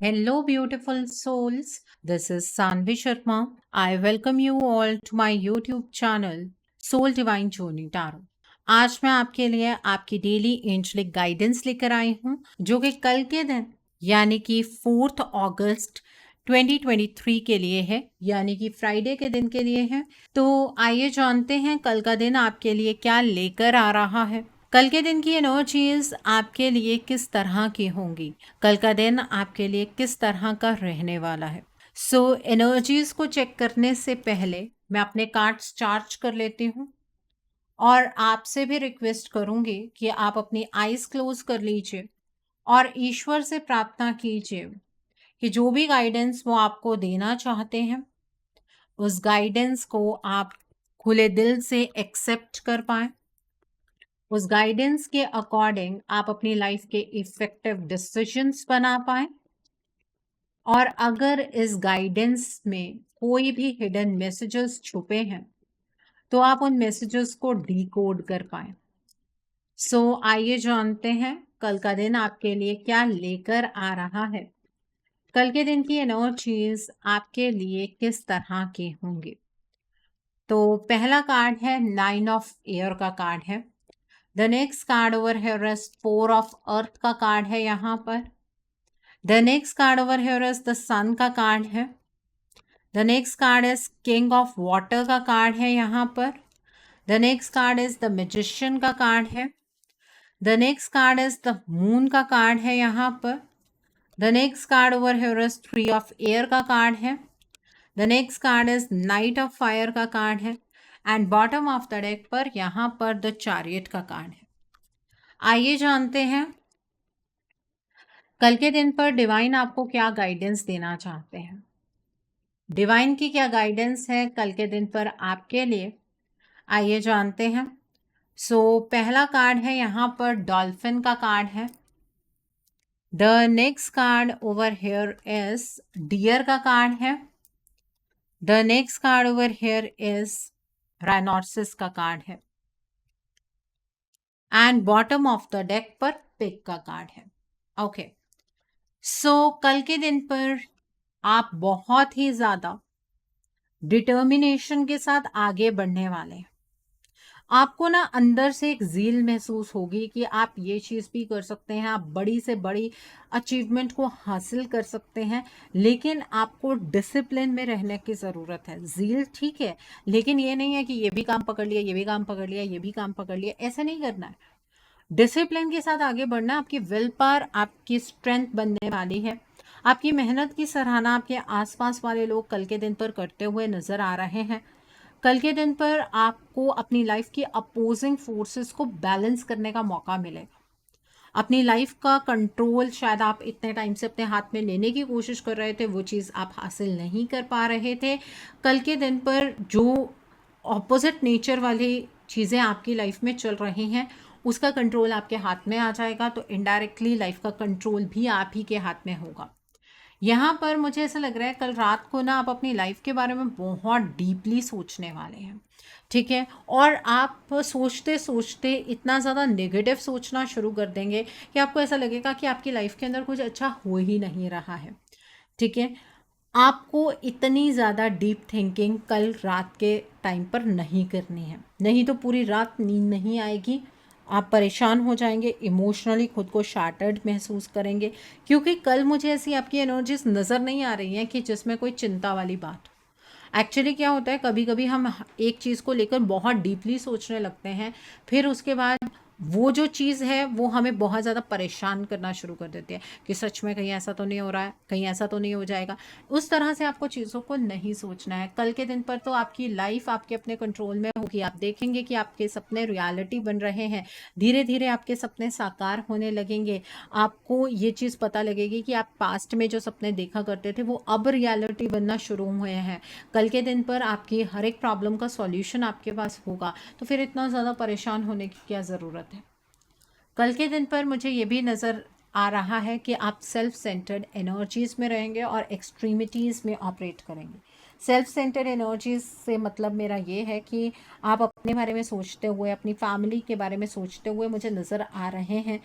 Hello, beautiful souls. This is Sanvi Sharma. I welcome you all to my YouTube channel, Soul Divine Journey Tarot. आज मैं आपके लिए आपकी daily angelic guidance लेकर आई हूँ जो कि कल के दिन यानी कि 4 अगस्त 2023 के लिए है, यानी कि फ्राइडे के दिन के लिए है। तो आइए जानते हैं कल का दिन आपके लिए क्या लेकर आ रहा है। कल के दिन की एनर्जीज आपके लिए किस तरह की होंगी, कल का दिन आपके लिए किस तरह का रहने वाला है। एनर्जीज को चेक करने से पहले मैं अपने कार्ड्स चार्ज कर लेती हूँ और आपसे भी रिक्वेस्ट करूंगी कि आप अपनी आईज क्लोज कर लीजिए और ईश्वर से प्रार्थना कीजिए कि जो भी गाइडेंस वो आपको देना चाहते हैं उस गाइडेंस को आप खुले दिल से एक्सेप्ट कर पाए। उस गाइडेंस के अकॉर्डिंग आप अपनी लाइफ के इफेक्टिव डिसीजंस बना पाए और अगर इस गाइडेंस में कोई भी हिडन मैसेजेस छुपे हैं तो आप उन मैसेजेस को डिकोड कर पाए। आइए जानते हैं कल का दिन आपके लिए क्या लेकर आ रहा है। कल के दिन की एनर्जीज आपके लिए किस तरह के होंगे। तो पहला कार्ड है 9 ऑफ एयर का कार्ड है। The next card over here is 4 of earth का कार्ड है यहाँ पर। The next card over here is the sun का कार्ड है। The next card is king of water का कार्ड है यहाँ पर। The next card is the magician का कार्ड है। The next card is the moon का कार्ड है यहाँ पर। The next card over here is 3 of air का कार्ड है। The next card is night of fire का कार्ड है and bottom of the deck पर यहाँ पर द चैरियट का कार्ड है। आइए जानते हैं कल के दिन पर डिवाइन आपको क्या गाइडेंस देना चाहते हैं। डिवाइन की क्या गाइडेंस है कल के दिन पर आपके लिए, आइए जानते हैं। पहला कार्ड है यहाँ पर डॉल्फिन का कार्ड है। The next card over here is deer का कार्ड है। The next card over here is rhinoceros का कार्ड है and bottom of the deck पर पिग का कार्ड है। ओके, कल के दिन पर आप बहुत ही ज्यादा डिटर्मिनेशन के साथ आगे बढ़ने वाले हैं। आपको ना अंदर से एक ज़ील महसूस होगी कि आप ये चीज़ भी कर सकते हैं, आप बड़ी से बड़ी अचीवमेंट को हासिल कर सकते हैं, लेकिन आपको डिसिप्लिन में रहने की ज़रूरत है। ज़ील ठीक है, लेकिन ये नहीं है कि ये भी काम पकड़ लिया, ये भी काम पकड़ लिया, ये भी काम पकड़ लिया, ऐसा नहीं करना है। डिसिप्लिन के साथ आगे बढ़ना, आपकी विल पावर आपकी स्ट्रेंथ बनने वाली है। आपकी मेहनत की सराहना आपके आसपास वाले लोग कल के दिन पर करते हुए नजर आ रहे हैं। कल के दिन पर आपको अपनी लाइफ की अपोजिंग फोर्सेस को बैलेंस करने का मौका मिलेगा। अपनी लाइफ का कंट्रोल शायद आप इतने टाइम से अपने हाथ में लेने की कोशिश कर रहे थे, वो चीज़ आप हासिल नहीं कर पा रहे थे। कल के दिन पर जो ऑपोजिट नेचर वाली चीज़ें आपकी लाइफ में चल रही हैं उसका कंट्रोल आपके हाथ में आ जाएगा, तो इनडायरेक्टली लाइफ का कंट्रोल भी आप ही के हाथ में होगा। यहाँ पर मुझे ऐसा लग रहा है कल रात को ना आप अपनी लाइफ के बारे में बहुत डीपली सोचने वाले हैं, ठीक है। और आप सोचते सोचते इतना ज़्यादा नेगेटिव सोचना शुरू कर देंगे कि आपको ऐसा लगेगा कि आपकी लाइफ के अंदर कुछ अच्छा हो ही नहीं रहा है, ठीक है। आपको इतनी ज़्यादा डीप थिंकिंग कल रात के टाइम पर नहीं करनी है, नहीं तो पूरी रात नींद नहीं आएगी। आप परेशान हो जाएंगे, इमोशनली खुद को शार्टर्ड महसूस करेंगे, क्योंकि कल मुझे ऐसी आपकी एनर्जीज नज़र नहीं आ रही हैं कि जिसमें कोई चिंता वाली बात हो। एक्चुअली क्या होता है, कभी कभी हम एक चीज़ को लेकर बहुत डीपली सोचने लगते हैं, फिर उसके बाद वो जो चीज़ है वो हमें बहुत ज़्यादा परेशान करना शुरू कर देती है कि सच में कहीं ऐसा तो नहीं हो रहा है, कहीं ऐसा तो नहीं हो जाएगा। उस तरह से आपको चीज़ों को नहीं सोचना है। कल के दिन पर तो आपकी लाइफ आपके अपने कंट्रोल में होगी। आप देखेंगे कि आपके सपने रियलिटी बन रहे हैं, धीरे धीरे आपके सपने साकार होने लगेंगे। आपको ये चीज़ पता लगेगी कि आप पास्ट में जो सपने देखा करते थे वो अब रियलिटी बनना शुरू हुए हैं। कल के दिन पर आपकी हर एक प्रॉब्लम का सॉल्यूशन आपके पास होगा, तो फिर इतना ज़्यादा परेशान होने की क्या ज़रूरत है। कल के दिन पर मुझे ये भी नज़र आ रहा है कि आप सेल्फ सेंटर्ड एनर्जीज़ में रहेंगे और एक्सट्रीमिटीज़ में ऑपरेट करेंगे। सेल्फ सेंटर्ड एनर्जीज़ से मतलब मेरा ये है कि आप अपने बारे में सोचते हुए, अपनी फैमिली के बारे में सोचते हुए मुझे नज़र आ रहे हैं,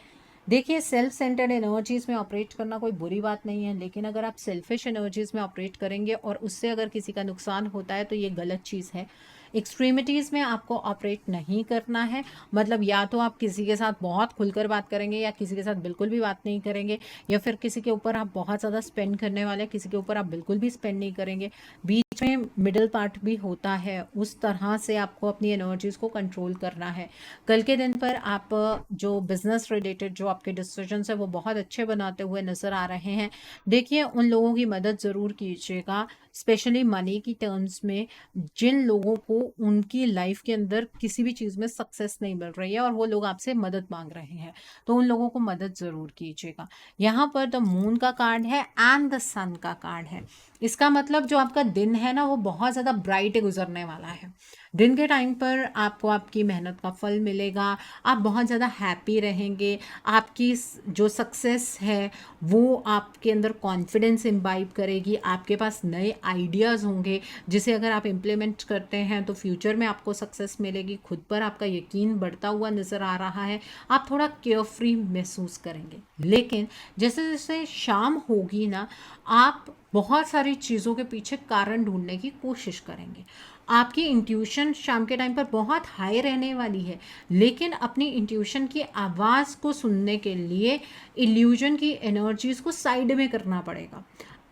देखिए, सेल्फ सेंटर्ड एनर्जीज़ में ऑपरेट करना कोई बुरी बात नहीं है, लेकिन अगर आप सेल्फिश एनर्जीज़ में ऑपरेट करेंगे और उससे अगर किसी का नुकसान होता है तो ये गलत चीज़ है। एक्सट्रीमिटीज़ में आपको ऑपरेट नहीं करना है। मतलब या तो आप किसी के साथ बहुत खुलकर बात करेंगे या किसी के साथ बिल्कुल भी बात नहीं करेंगे, या फिर किसी के ऊपर आप बहुत ज़्यादा स्पेंड करने वाले हैं, किसी के ऊपर आप बिल्कुल भी स्पेंड नहीं करेंगे। बीच में मिडल पार्ट भी होता है, उस तरह से आपको अपनी एनर्जीज़ को कंट्रोल करना है। कल के दिन पर आप जो बिजनेस रिलेटेड जो आपके डिसीजंस है वो बहुत अच्छे बनाते हुए नज़र आ रहे हैं। देखिए, उन लोगों की मदद ज़रूर कीजिएगा, स्पेशली मनी की टर्म्स में, जिन लोगों को उनकी लाइफ के अंदर किसी भी चीज़ में सक्सेस नहीं मिल रही है और वो लोग आपसे मदद मांग रहे हैं, तो उन लोगों को मदद ज़रूर कीजिएगा। यहाँ पर द मून का कार्ड है एंड द सन का कार्ड है। इसका मतलब जो आपका दिन है ना, वो बहुत ज़्यादा ब्राइट गुजरने वाला है। दिन के टाइम पर आपको आपकी मेहनत का फल मिलेगा, आप बहुत ज़्यादा हैप्पी रहेंगे, आपकी जो सक्सेस है वो आपके अंदर कॉन्फिडेंस इम्बाइब करेगी, आपके पास नए आइडियाज़ होंगे जिसे अगर आप इम्प्लीमेंट करते हैं तो फ्यूचर में आपको सक्सेस मिलेगी। खुद पर आपका यकीन बढ़ता हुआ नज़र आ रहा है, आप थोड़ा केयरफ्री महसूस करेंगे। लेकिन जैसे जैसे शाम होगी ना, आप बहुत सारी चीज़ों के पीछे कारण ढूंढने की कोशिश करेंगे। आपकी इंट्यूशन शाम के टाइम पर बहुत हाई रहने वाली है, लेकिन अपनी इंट्यूशन की आवाज़ को सुनने के लिए इल्यूजन की एनर्जीज़ को साइड में करना पड़ेगा।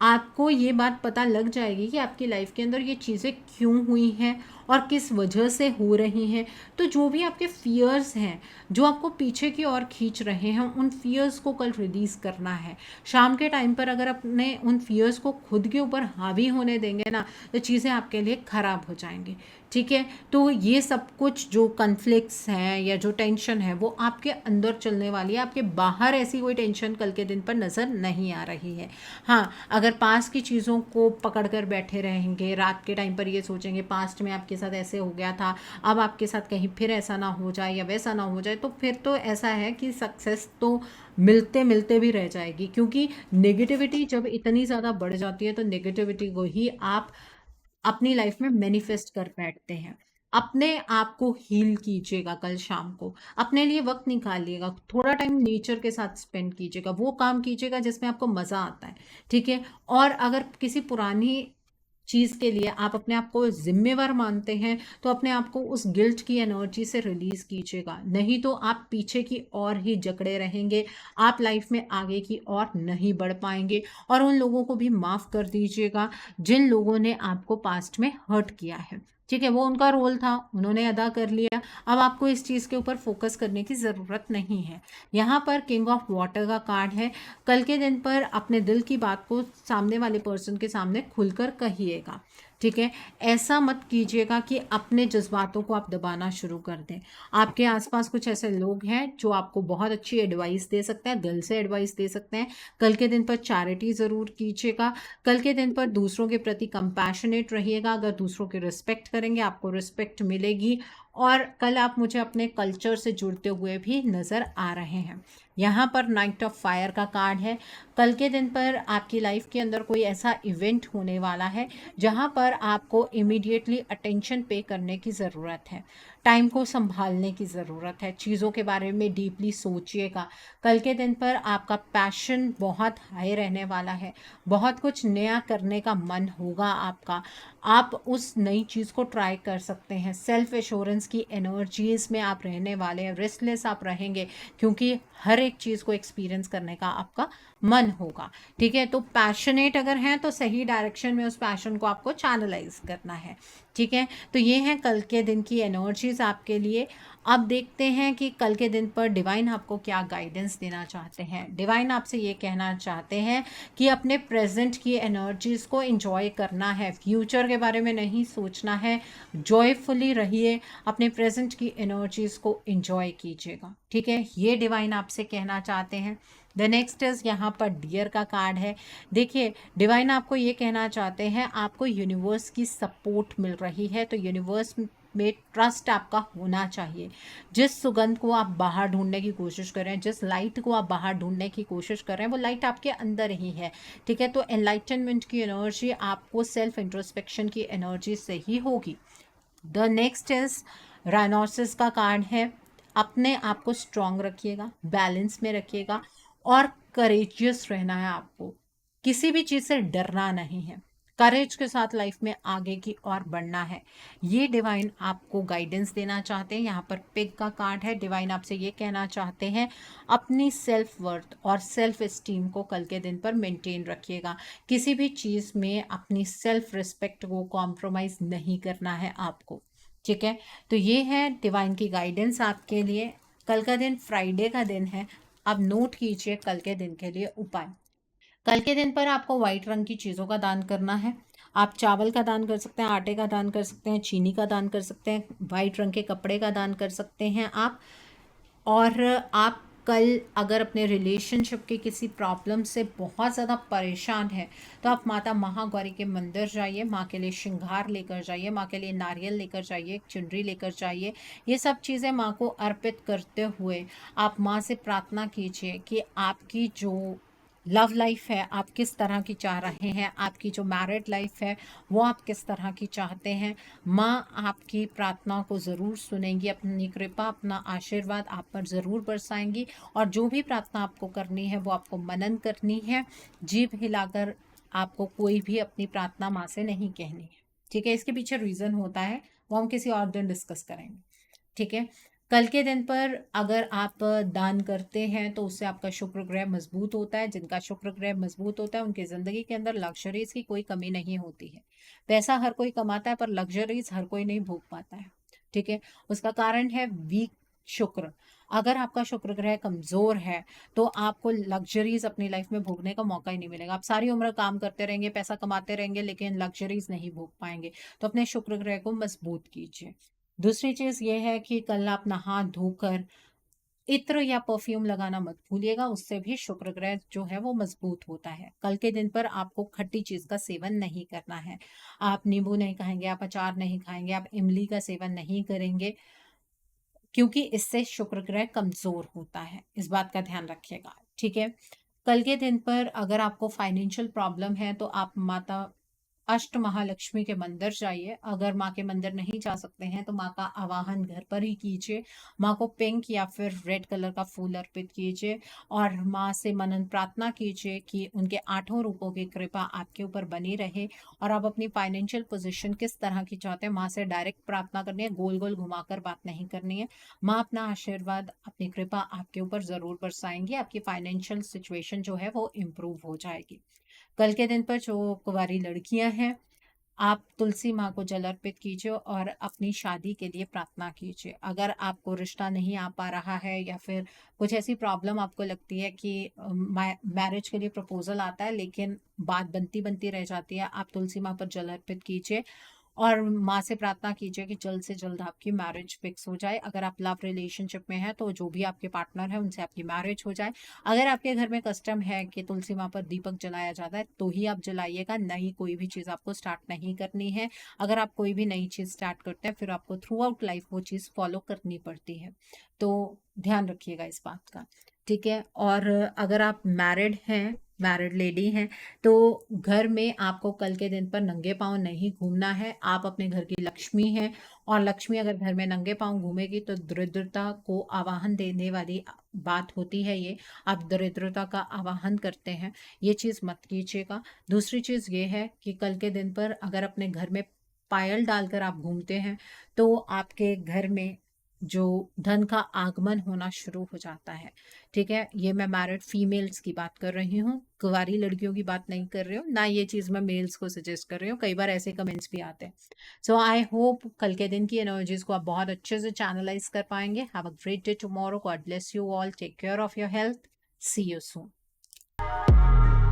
आपको ये बात पता लग जाएगी कि आपकी लाइफ के अंदर ये चीज़ें क्यों हुई हैं और किस वजह से हो रही हैं। तो जो भी आपके फियर्स हैं जो आपको पीछे की ओर खींच रहे हैं, उन फियर्स को कल रिलीज़ करना है। शाम के टाइम पर अगर अपने उन फियर्स को खुद के ऊपर हावी होने देंगे ना, तो चीज़ें आपके लिए ख़राब हो जाएंगी। ठीक है, तो ये सब कुछ जो कन्फ्लिक्ट्स हैं या जो टेंशन है वो आपके अंदर चलने वाली है, आपके बाहर ऐसी कोई टेंशन कल के दिन पर नज़र नहीं आ रही है। हाँ, अगर पास्ट की चीज़ों को पकड़ कर बैठे रहेंगे, रात के टाइम पर ये सोचेंगे पास्ट में आपके साथ ऐसे हो गया था, अब आपके साथ कहीं फिर ऐसा ना हो जाए या वैसा ना हो जाए, तो फिर तो ऐसा है कि सक्सेस तो मिलते मिलते भी रह जाएगी। क्योंकि नेगेटिविटी जब इतनी ज़्यादा बढ़ जाती है तो नेगेटिविटी को ही आप अपनी लाइफ में मैनिफेस्ट कर बैठते हैं। अपने आप को हील कीजिएगा, कल शाम को अपने लिए वक्त निकालिएगा, थोड़ा टाइम नेचर के साथ स्पेंड कीजिएगा, वो काम कीजिएगा जिसमें आपको मज़ा आता है। ठीक है, और अगर किसी पुरानी चीज़ के लिए आप अपने आप को जिम्मेवार मानते हैं तो अपने आप को उस गिल्ट की एनर्जी से रिलीज़ कीजिएगा, नहीं तो आप पीछे की ओर ही जकड़े रहेंगे, आप लाइफ में आगे की ओर नहीं बढ़ पाएंगे। और उन लोगों को भी माफ़ कर दीजिएगा जिन लोगों ने आपको पास्ट में हर्ट किया है। ठीक है, वो उनका रोल था, उन्होंने अदा कर लिया, अब आपको इस चीज़ के ऊपर फोकस करने की ज़रूरत नहीं है। यहाँ पर किंग ऑफ वाटर का कार्ड है। कल के दिन पर अपने दिल की बात को सामने वाले पर्सन के सामने खुलकर कहिएगा। ठीक है, ऐसा मत कीजिएगा कि अपने जज्बातों को आप दबाना शुरू कर दें। आपके आसपास कुछ ऐसे लोग हैं जो आपको बहुत अच्छी एडवाइस दे सकते हैं, दिल से एडवाइस दे सकते हैं। कल के दिन पर चैरिटी ज़रूर कीजिएगा। कल के दिन पर दूसरों के प्रति कंपैशनेट रहिएगा। अगर दूसरों की रिस्पेक्ट करेंगे आपको रिस्पेक्ट मिलेगी। और कल आप मुझे अपने कल्चर से जुड़ते हुए भी नज़र आ रहे हैं। यहाँ पर नाइट ऑफ फायर का कार्ड है। कल के दिन पर आपकी लाइफ के अंदर कोई ऐसा इवेंट होने वाला है जहाँ पर आपको इमीडिएटली अटेंशन पे करने की ज़रूरत है, टाइम को संभालने की ज़रूरत है, चीज़ों के बारे में डीपली सोचिएगा। कल के दिन पर आपका पैशन बहुत हाई रहने वाला है, बहुत कुछ नया करने का मन होगा आपका, आप उस नई चीज़ को ट्राई कर सकते हैं। सेल्फ एश्योरेंस की एनर्जीज़ में आप रहने वाले हैं, रेस्टलेस आप रहेंगे क्योंकि हर एक चीज़ को एक्सपीरियंस करने का आपका मन होगा। ठीक है, तो पैशनेट अगर हैं तो सही डायरेक्शन में उस पैशन को आपको चैनलाइज करना है। ठीक है, तो ये हैं कल के दिन की एनर्जीज आपके लिए। अब देखते हैं कि कल के दिन पर डिवाइन आपको क्या गाइडेंस देना चाहते हैं। डिवाइन आपसे ये कहना चाहते हैं कि अपने प्रेजेंट की एनर्जीज़ को एंजॉय करना है, फ्यूचर के बारे में नहीं सोचना है, जॉयफुली रहिए, अपने प्रेजेंट की एनर्जीज़ को एंजॉय कीजिएगा। ठीक है, ये डिवाइन आपसे कहना चाहते हैं। द नेक्स्ट इज यहाँ पर डियर का कार्ड है। देखिए, डिवाइन आपको ये कहना चाहते हैं आपको यूनिवर्स की सपोर्ट मिल रही है, तो यूनिवर्स में ट्रस्ट आपका होना चाहिए। जिस सुगंध को आप बाहर ढूंढने की कोशिश कर रहे हैं, जिस लाइट को आप बाहर ढूंढने की कोशिश कर रहे हैं, वो लाइट आपके अंदर ही है। ठीक है, तो एनलाइटनमेंट की एनर्जी आपको सेल्फ इंट्रोस्पेक्शन की एनर्जी से ही होगी। द नेक्स्ट इज राइनोसिस का कार्ड है। अपने आप को स्ट्रांग रखिएगा, बैलेंस में रखिएगा और करेजियस रहना है आपको। किसी भी चीज़ से डरना नहीं है, करेज के साथ लाइफ में आगे की ओर बढ़ना है। ये डिवाइन आपको गाइडेंस देना चाहते हैं। यहाँ पर पिग का कार्ड है। डिवाइन आपसे ये कहना चाहते हैं अपनी सेल्फ वर्थ और सेल्फ एस्टीम को कल के दिन पर मेंटेन रखिएगा। किसी भी चीज़ में अपनी सेल्फ रिस्पेक्ट को कॉम्प्रोमाइज़ नहीं करना है आपको, ठीक है। तो ये है डिवाइन की गाइडेंस आपके लिए। कल का दिन फ्राइडे का दिन है। अब नोट कीजिए कल के दिन के लिए उपाय। कल के दिन पर आपको व्हाइट रंग की चीज़ों का दान करना है। आप चावल का दान कर सकते हैं, आटे का दान कर सकते हैं, चीनी का दान कर सकते हैं, व्हाइट रंग के कपड़े का दान कर सकते हैं आप। और आप कल अगर अपने रिलेशनशिप के किसी प्रॉब्लम से बहुत ज़्यादा परेशान है तो आप माता महागौरी के मंदिर जाइए, माँ के लिए श्रृंगार लेकर जाइए, माँ के लिए नारियल लेकर जाइए, चुनरी लेकर जाइए। ये सब चीज़ें माँ को अर्पित करते हुए आप माँ से प्रार्थना कीजिए कि आपकी जो लव लाइफ है आप किस तरह की चाह रहे हैं, आपकी जो मैरिड लाइफ है वो आप किस तरह की चाहते हैं। माँ आपकी प्रार्थना को ज़रूर सुनेंगी, अपनी कृपा, अपना आशीर्वाद आप पर ज़रूर बरसाएंगी। और जो भी प्रार्थना आपको करनी है वो आपको मनन करनी है, जीभ हिलाकर आपको कोई भी अपनी प्रार्थना माँ से नहीं कहनी है, ठीक है। इसके पीछे रीज़न होता है, वो हम किसी और दिन डिस्कस करेंगे, ठीक है। कल के दिन पर अगर आप दान करते हैं तो उससे आपका शुक्र ग्रह मजबूत होता है। जिनका शुक्र ग्रह मजबूत होता है उनकी ज़िंदगी के अंदर लग्जरीज की कोई कमी नहीं होती है। पैसा हर कोई कमाता है पर लग्जरीज हर कोई नहीं भोग पाता है, ठीक है। उसका कारण है वीक शुक्र। अगर आपका शुक्र ग्रह कमज़ोर है तो आपको लग्जरीज अपनी लाइफ में भोगने का मौका ही नहीं मिलेगा। आप सारी उम्र काम करते रहेंगे, पैसा कमाते रहेंगे, लेकिन लग्जरीज नहीं भोग पाएंगे। तो अपने शुक्र ग्रह को मजबूत कीजिए। दूसरी चीज़ ये है कि कल आप नहा धोकर इत्र या परफ्यूम लगाना मत भूलिएगा, उससे भी शुक्र ग्रह जो है वो मजबूत होता है। कल के दिन पर आपको खट्टी चीज़ का सेवन नहीं करना है। आप नींबू नहीं खाएंगे, आप अचार नहीं खाएंगे, आप इमली का सेवन नहीं करेंगे, क्योंकि इससे शुक्र ग्रह कमज़ोर होता है। इस बात का ध्यान रखिएगा, ठीक है। कल के दिन पर अगर आपको फाइनेंशियल प्रॉब्लम है तो आप माता अष्ट महालक्ष्मी के मंदिर जाइए। अगर माँ के मंदिर नहीं जा सकते हैं तो माँ का आवाहन घर पर ही कीजिए। माँ को पिंक या फिर रेड कलर का फूल अर्पित कीजिए और माँ से मनन प्रार्थना कीजिए कि उनके आठों रूपों की कृपा आपके ऊपर बनी रहे। और आप अपनी फाइनेंशियल पोजीशन किस तरह की चाहते हैं माँ से डायरेक्ट प्रार्थना करनी है, गोल गोल घुमाकर बात नहीं करनी है। माँ अपना आशीर्वाद, अपनी कृपा आपके ऊपर ज़रूर बरसाएंगी। आपकी फाइनेंशियल सिचुएशन जो है वो इम्प्रूव हो जाएगी। कल के दिन पर जो कुंवारी लड़कियां हैं, आप तुलसी माँ को जल अर्पित कीजिए और अपनी शादी के लिए प्रार्थना कीजिए। अगर आपको रिश्ता नहीं आ पा रहा है या फिर कुछ ऐसी प्रॉब्लम आपको लगती है कि मैरिज के लिए प्रपोजल आता है लेकिन बात बनती बनती रह जाती है, आप तुलसी माँ पर जल अर्पित कीजिए और माँ से प्रार्थना कीजिए कि जल्द से जल्द आपकी मैरिज फिक्स हो जाए। अगर आप लव रिलेशनशिप में हैं तो जो भी आपके पार्टनर है उनसे आपकी मैरिज हो जाए। अगर आपके घर में कस्टम है कि तुलसी माँ पर दीपक जलाया जाता है तो ही आप जलाइएगा, नई कोई भी चीज़ आपको स्टार्ट नहीं करनी है। अगर आप कोई भी नई चीज़ स्टार्ट करते हैं फिर आपको थ्रू आउट लाइफ वो चीज़ फॉलो करनी पड़ती है, तो ध्यान रखिएगा इस बात का, ठीक है। और अगर आप मैरिड हैं, मैरिड लेडी हैं, तो घर में आपको कल के दिन पर नंगे पाँव नहीं घूमना है। आप अपने घर की लक्ष्मी हैं और लक्ष्मी अगर घर में नंगे पाँव घूमेगी तो दरिद्रता को आवाहन देने वाली बात होती है। ये आप दरिद्रता का आवाहन करते हैं, ये चीज़ मत कीजिएगा। दूसरी चीज़ ये है कि कल के दिन पर अगर अपने घर में पायल डालकर आप घूमते हैं तो आपके घर में जो धन का आगमन होना शुरू हो जाता है, ठीक है। ये मैं मैरिड फीमेल्स की बात कर रही हूँ, कुंवारी लड़कियों की बात नहीं कर रही हूँ, ना ये चीज़ मैं मेल्स को सजेस्ट कर रही हूँ। कई बार ऐसे कमेंट्स भी आते हैं। सो आई होप कल के दिन की एनर्जीज को आप बहुत अच्छे से चैनलाइज कर पाएंगे। Have a great day tomorrow. God bless you all. Take care of your health. See you soon.